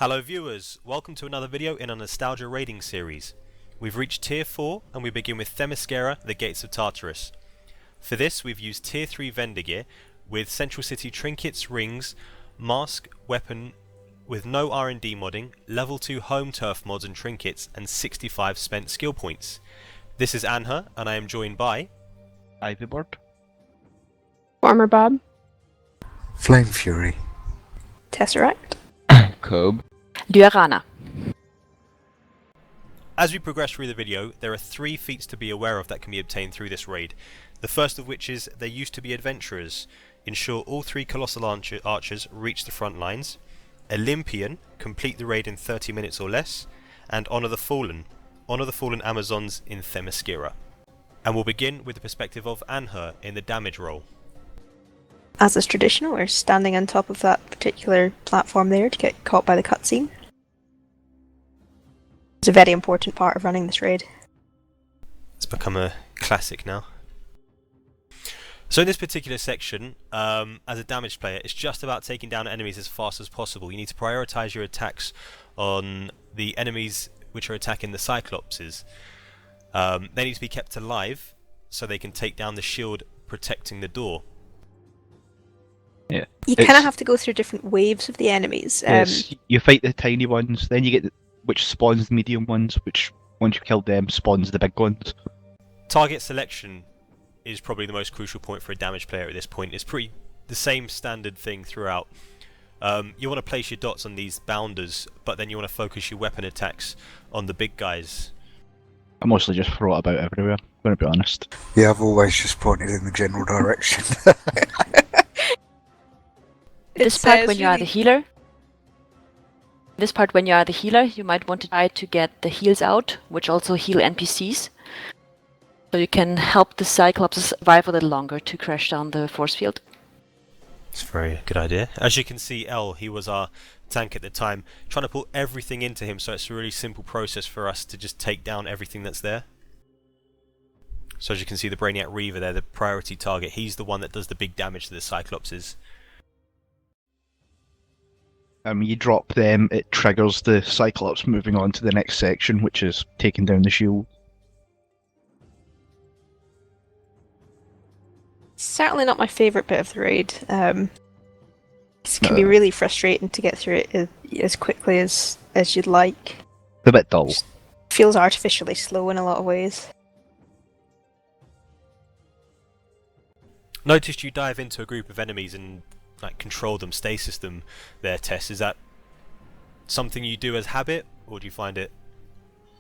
Hello viewers, welcome to another video in our Nostalgia Raiding series. We've reached Tier 4 and we begin with Themyscira, the Gates of Tartarus. For this we've used Tier 3 vendor gear with Central City trinkets, rings, mask, weapon with no R&D modding, level 2 home turf mods and trinkets and 65 spent skill points. This is Anha and I am joined by Ivyboard, Farmer Bob, Flame Fury, Tesseract, Cobb, Diorana. As we progress through the video, there are 3 feats to be aware of that can be obtained through this raid. The first of which is they used to be adventurers. Ensure all 3 colossal archers reach the front lines. Olympian, complete the raid in 30 minutes or less. And Honour the Fallen Amazons in Themyscira. And we'll begin with the perspective of Anher in the damage roll. as is traditional, we're standing on top of that particular platform there to get caught by the cutscene. It's a very important part of running this raid. It's become a classic now. So in this particular section, as a damaged player, it's just about taking down enemies as fast as possible. You need to prioritise your attacks on the enemies which are attacking the Cyclopses. They need to be kept alive so they can take down the shield protecting the door. Yeah. You kind of have to go through different waves of the enemies. Yes, you fight the tiny ones, then you get which spawns the medium ones, which once you kill them spawns the big ones. Target selection is probably the most crucial point for a damaged player at this point. It's pretty the same standard thing throughout. You want to place your dots on these bounders, but then you want to focus your weapon attacks on the big guys. I mostly just throw it about everywhere, I'm going to be honest. Yeah, I've always just pointed in the general direction. This part when you are the healer. This part when you are the healer, you might want to try to get the heals out, which also heal NPCs. So you can help the Cyclops survive a little longer to crash down the force field. It's a very good idea. As you can see, L, he was our tank at the time, trying to put everything into him, so it's a really simple process for us to just take down everything that's there. So as you can see, the Brainiac Reaver there, the priority target, he's the one that does the big damage to the Cyclopses. You drop them, it triggers the Cyclops moving on to the next section, which is taking down the shield. Certainly not my favourite bit of the raid. It can be really frustrating to get through it as quickly as you'd like. A bit dull. Just feels artificially slow in a lot of ways. Noticed you dive into a group of enemies and control them, stasis them there, Tess. Is that something you do as habit, or do you find it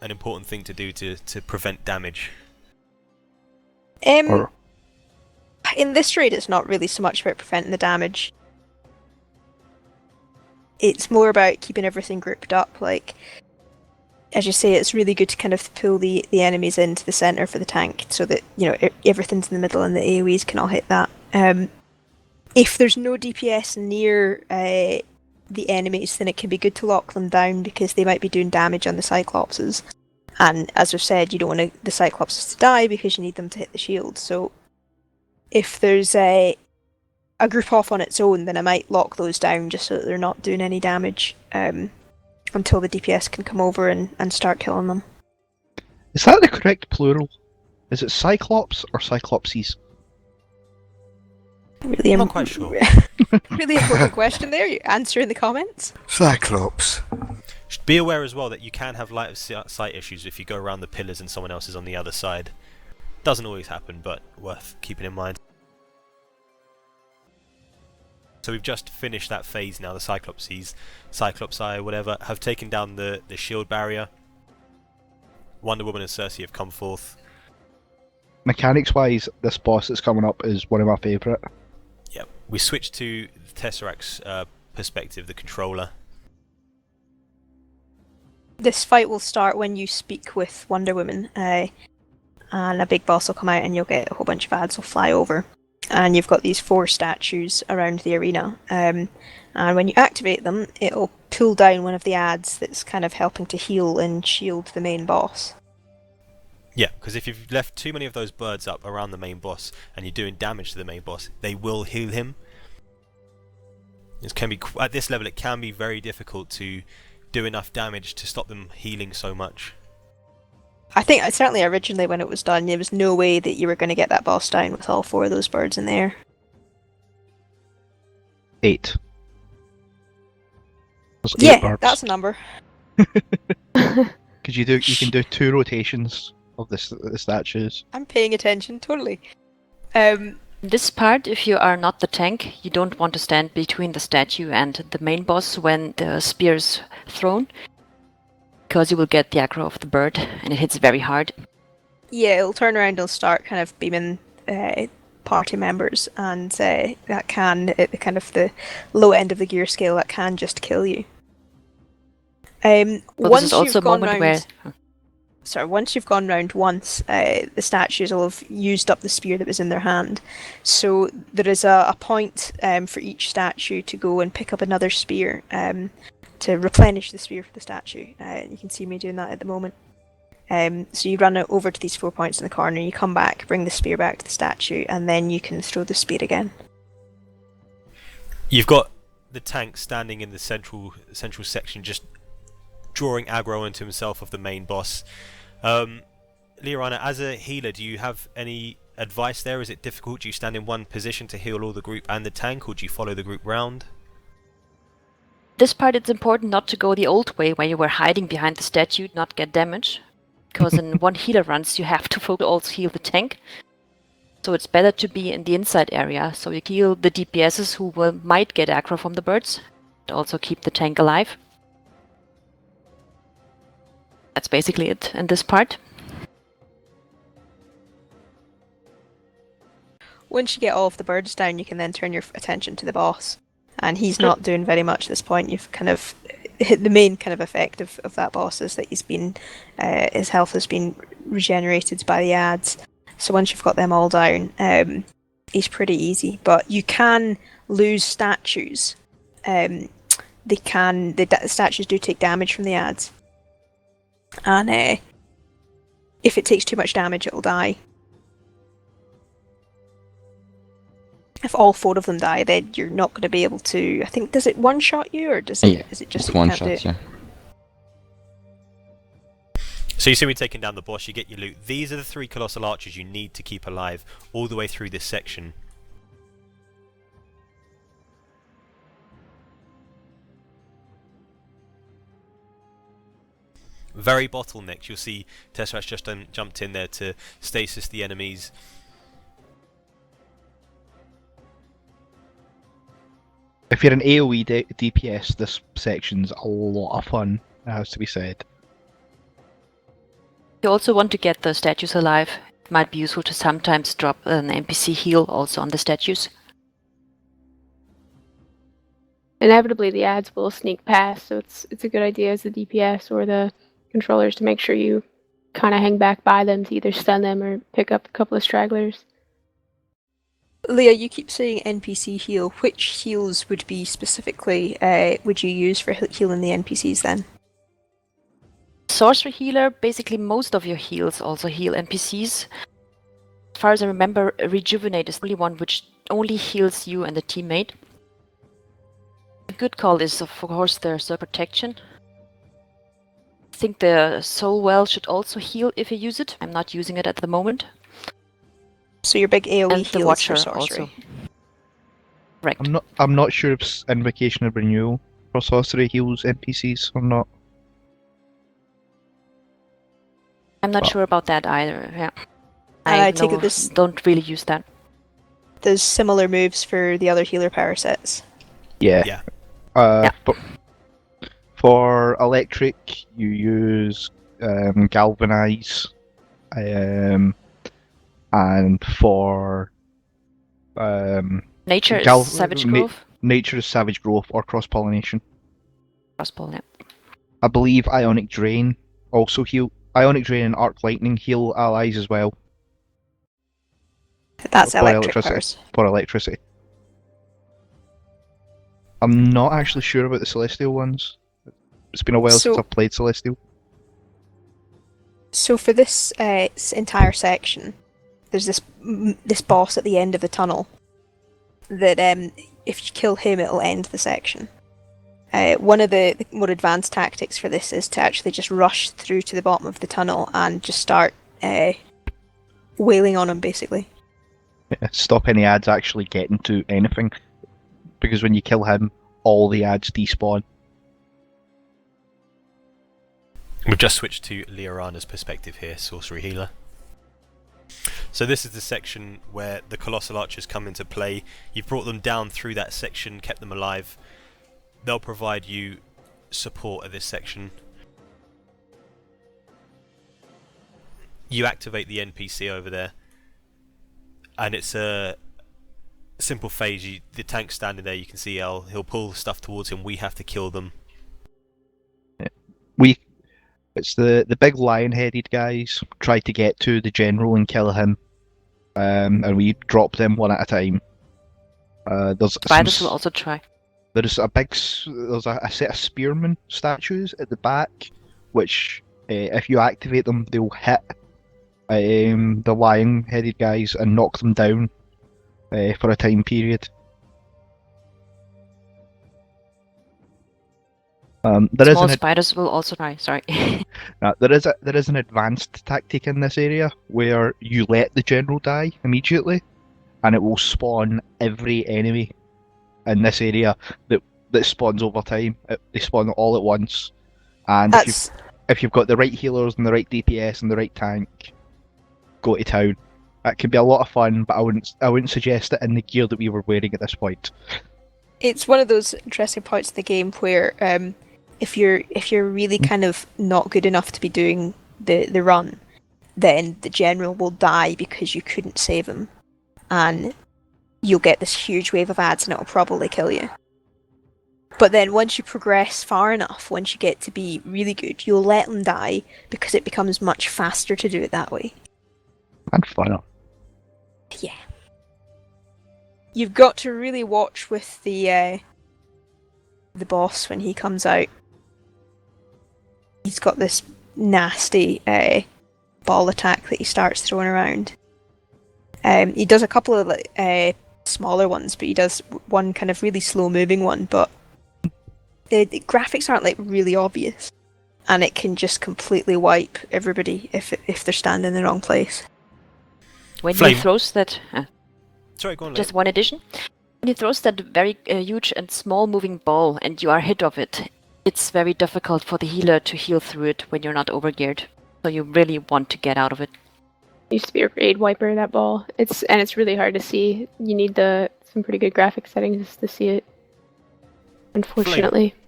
an important thing to do to prevent damage? Or In this raid, it's not really so much about preventing the damage. It's more about keeping everything grouped up. Like, as you say, it's really good to kind of pull the enemies into the centre for the tank, so that everything's in the middle and the AoEs can all hit that. If there's no DPS near the enemies, then it can be good to lock them down because they might be doing damage on the Cyclopses. And as I've said, you don't want the Cyclopses to die because you need them to hit the shield. So if there's a group off on its own, then I might lock those down just so that they're not doing any damage until the DPS can come over and start killing them. is that the correct plural? Is it Cyclops or Cyclopses? Really, I'm not quite sure. Really important question there. You answer in the comments. Cyclops. Be aware as well that you can have light of sight issues if you go around the pillars and someone else is on the other side. Doesn't always happen, but worth keeping in mind. So we've just finished that phase now. The Cyclopsi, whatever, have taken down the shield barrier. Wonder Woman and Circe have come forth. Mechanics wise, this boss that's coming up is one of my favourite. Yep. We switch to the Tesseract's perspective, the controller. This fight will start when you speak with Wonder Woman, and a big boss will come out and you'll get a whole bunch of ads will fly over. And you've got these 4 statues around the arena, and when you activate them, it'll pull down one of the ads that's kind of helping to heal and shield the main boss. Yeah, because if you've left too many of those birds up around the main boss and you're doing damage to the main boss, they will heal him. It can be at this level. It can be very difficult to do enough damage to stop them healing so much. I think certainly originally when it was done, there was no way that you were going to get that boss down with all 4 of those birds in there. 8. There's 8 Yeah, birds. that's a number. Because you can do 2 rotations of the statues. I'm paying attention, totally. This part, if you are not the tank, you don't want to stand between the statue and the main boss when the spear is thrown, because you will get the aggro of the bird, and it hits very hard. Yeah, it'll turn around and start kind of beaming party members, and that can, at the kind of the low end of the gear scale, that can just kill you. But Once this is also you've a gone moment round, where... once you've gone round once, the statues will have used up the spear that was in their hand. So there is a point for each statue to go and pick up another spear to replenish the spear for the statue. You can see me doing that at the moment. So you run it over to these 4 points in the corner, you come back, bring the spear back to the statue, and then you can throw the spear again. You've got the tank standing in the central section, just drawing aggro into himself of the main boss. Liorana, as a healer, do you have any advice there? Is it difficult? Do you stand in one position to heal all the group and the tank, or do you follow the group round? This part, it's important not to go the old way, where you were hiding behind the statue, not get damage. Because in one healer runs, you have to also heal the tank. So it's better to be in the inside area, so you heal the DPSs who might get aggro from the birds, and also keep the tank alive. That's basically it in this part. Once you get all of the birds down, you can then turn your attention to the boss. And he's not doing very much at this point. You've kind of hit the main kind of effect of that boss is that his health has been regenerated by the ads. So once you've got them all down, he's pretty easy. But you can lose statues. The statues do take damage from the ads. And if it takes too much damage, it'll die. If all 4 of them die, then you're not going to be able to... I think, does it one-shot you, or is it just... It's one shot, yeah. So you see me taking down the boss, you get your loot. These are the 3 colossal archers you need to keep alive all the way through this section. Very bottlenecked. You'll see Tesseract just jumped in there to stasis the enemies. If you're an AoE DPS, this section's a lot of fun, it has to be said. You also want to get the statues alive. It might be useful to sometimes drop an NPC heal also on the statues. Inevitably, the ads will sneak past, so it's a good idea as the DPS or the controllers to make sure you kind of hang back by them to either stun them or pick up a couple of stragglers. Leah, you keep saying NPC heal. Which heals would be specifically would you use for healing the NPCs then? Sorcerer healer, basically most of your heals also heal NPCs. As far as I remember, Rejuvenate is the only one which only heals you and the teammate. A good call is, of course, the Soul Protection. I think the Soul Well should also heal if you use it. I'm not using it at the moment. So your big AoE And the heal is Watcher for sorcery. also. Correct. I'm not sure if Invocation of Renewal for sorcery heals NPCs or not. I'm not sure about that either. Yeah, I take it this... don't really use that. There's similar moves for the other healer power sets. Yeah. Yeah. Yeah. But for electric, you use Galvanize, and for Nature is Savage Growth. Nature is Savage Growth or Cross Pollination. Cross Poll, yeah. I believe Ionic Drain also heal. Ionic Drain and Arc Lightning heal allies as well. That's for electric powers. For electricity. I'm not actually sure about the Celestial ones. It's been a while since I've played Celestial. So for this entire section, there's this boss at the end of the tunnel that if you kill him, it'll end the section. One of the more advanced tactics for this is to actually just rush through to the bottom of the tunnel and just start wailing on him, basically. Yeah, stop any ads actually getting to anything, because when you kill him, all the ads despawn. We've just switched to Liorana's perspective here, Sorcery Healer. So this is the section where the Colossal Archers come into play. You've brought them down through that section, kept them alive. They'll provide you support at this section. You activate the NPC over there, and it's a simple phase. The tank's standing there, you can see he'll pull stuff towards him, we have to kill them. Yeah. It's the big lion-headed guys try to get to the general and kill him, and we drop them one at a time. Spiders will also try. There's a set of spearmen statues at the back, which if you activate them, they'll hit the lion-headed guys and knock them down for a time period. Small spiders will also try. Sorry. There is an advanced tactic in this area where you let the general die immediately, and it will spawn every enemy in this area that spawns over time. They spawn all at once, and if you've got the right healers and the right DPS and the right tank, go to town. That can be a lot of fun, but I wouldn't suggest it in the gear that we were wearing at this point. It's one of those interesting points of the game where if you're really kind of not good enough to be doing the run, then the general will die because you couldn't save him, and you'll get this huge wave of ads and it'll probably kill you. But then once you progress far enough, once you get to be really good, you'll let them die because it becomes much faster to do it that way. And funner. Yeah. You've got to really watch with the boss when he comes out. He's got this nasty ball attack that he starts throwing around. He does a couple of smaller ones, but he does one kind of really slow moving one, but the graphics aren't really obvious, and it can just completely wipe everybody if they're standing in the wrong place. When he throws that... Sorry, go on. Just one addition. When he throws that very huge and small moving ball and you are hit of it, it's very difficult for the healer to heal through it when you're not overgeared. So you really want to get out of it. It used to be a raid wiper, that ball. It's really hard to see. You need some pretty good graphic settings to see it, unfortunately. Flame,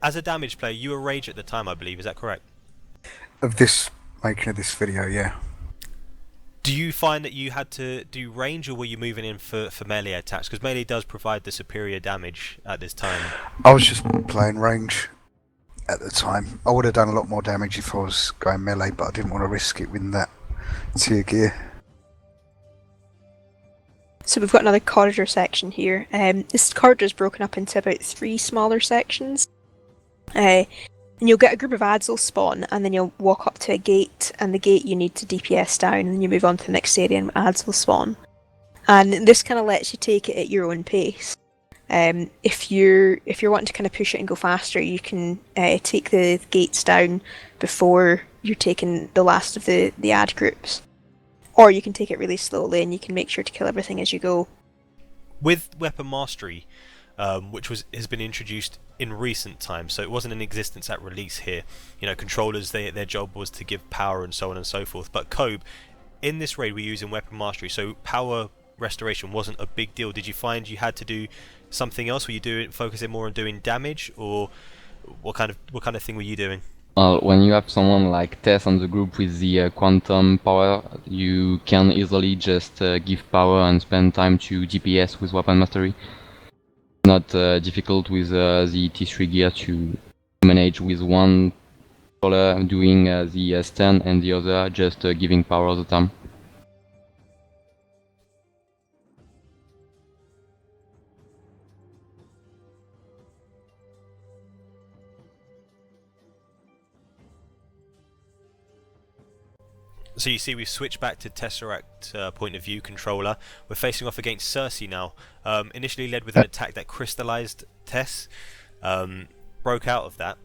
as a damage player, you were Rage at the time, I believe. Is that correct? Of this making of this video, yeah. Do you find that you had to do range, or were you moving in for melee attacks? Because melee does provide the superior damage at this time. I was just playing range at the time. I would have done a lot more damage if I was going melee, but I didn't want to risk it with that tier gear. So we've got another corridor section here. This corridor is broken up into about 3 smaller sections. And you'll get a group of ads will spawn, and then you'll walk up to a gate, and the gate you need to DPS down, and then you move on to the next area and ads will spawn. And this kind of lets you take it at your own pace. If you're wanting to kind of push it and go faster, you can take the gates down before you're taking the last of the ad groups. Or you can take it really slowly, and you can make sure to kill everything as you go. With Weapon Mastery, which has been introduced in recent times, so it wasn't in existence at release here. You know, controllers, their job was to give power and so on and so forth. But Kobe, in this raid we're using Weapon Mastery, so power restoration wasn't a big deal. Did you find you had to do something else? Were you focusing more on doing damage, or what kind of thing were you doing? When you have someone like Tess on the group with the quantum power, you can easily just give power and spend time to DPS with Weapon Mastery. Not difficult with the T3 gear to manage with one controller doing the stun and the other just giving power all the time. So you see we've switched back to Tesseract point of view controller. We're facing off against Circe now. Initially led with an attack that crystallized Tess. Broke out of that.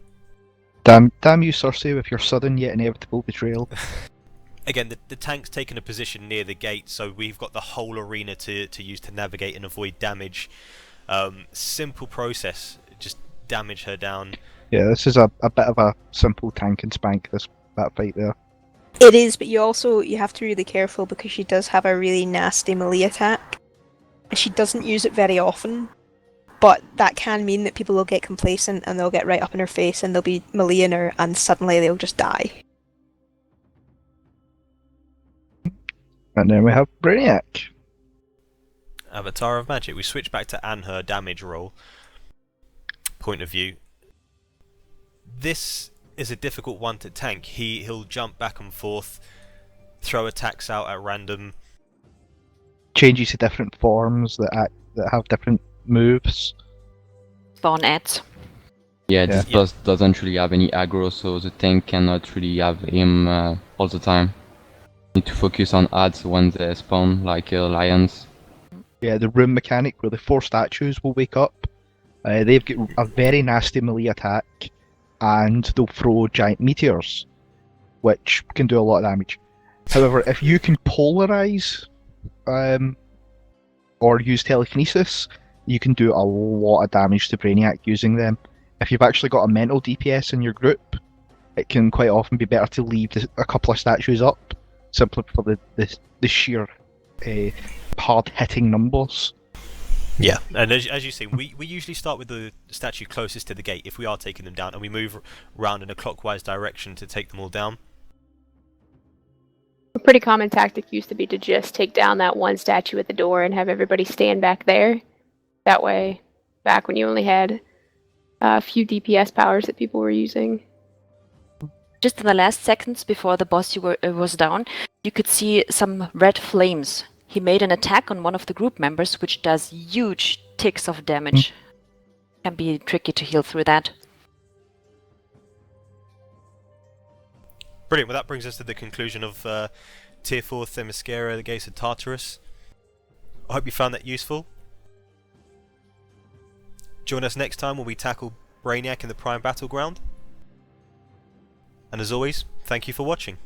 Damn you, Circe, with your sudden yet inevitable betrayal. Again, the tank's taken a position near the gate, so we've got the whole arena to use to navigate and avoid damage. Simple process, just damage her down. Yeah, this is a bit of a simple tank and spank, that fight there. It is, but you have to be really careful because she does have a really nasty melee attack. And she doesn't use it very often. But that can mean that people will get complacent and they'll get right up in her face and they'll be meleeing her and suddenly they'll just die. And then we have Brainiac. Avatar of Magic. We switch back to her damage roll point of view. This is a difficult one to tank. He'll jump back and forth, throw attacks out at random. Changes to different forms that have different moves. Spawn ads. Yeah, this boss doesn't really have any aggro, so the tank cannot really have him all the time. Need to focus on ads when they spawn, like lions. Yeah, the room mechanic where the 4 statues will wake up. They've got a very nasty melee attack, and they'll throw giant meteors, which can do a lot of damage. However, if you can polarize or use telekinesis, you can do a lot of damage to Brainiac using them. If you've actually got a mental DPS in your group, it can quite often be better to leave a couple of statues up, simply for the sheer hard-hitting numbers. Yeah, and as you say, we usually start with the statue closest to the gate if we are taking them down, and we move around in a clockwise direction to take them all down. A pretty common tactic used to be to just take down that one statue at the door and have everybody stand back there. That way, back when you only had a few DPS powers that people were using. Just in the last seconds before the boss was down, you could see some red flames. He made an attack on one of the group members, which does huge ticks of damage. Can be tricky to heal through that. Brilliant. Well, that brings us to the conclusion of Tier 4 Themyscira, the Gates of Tartarus. I hope you found that useful. Join us next time when we tackle Brainiac in the Prime Battleground. And as always, thank you for watching.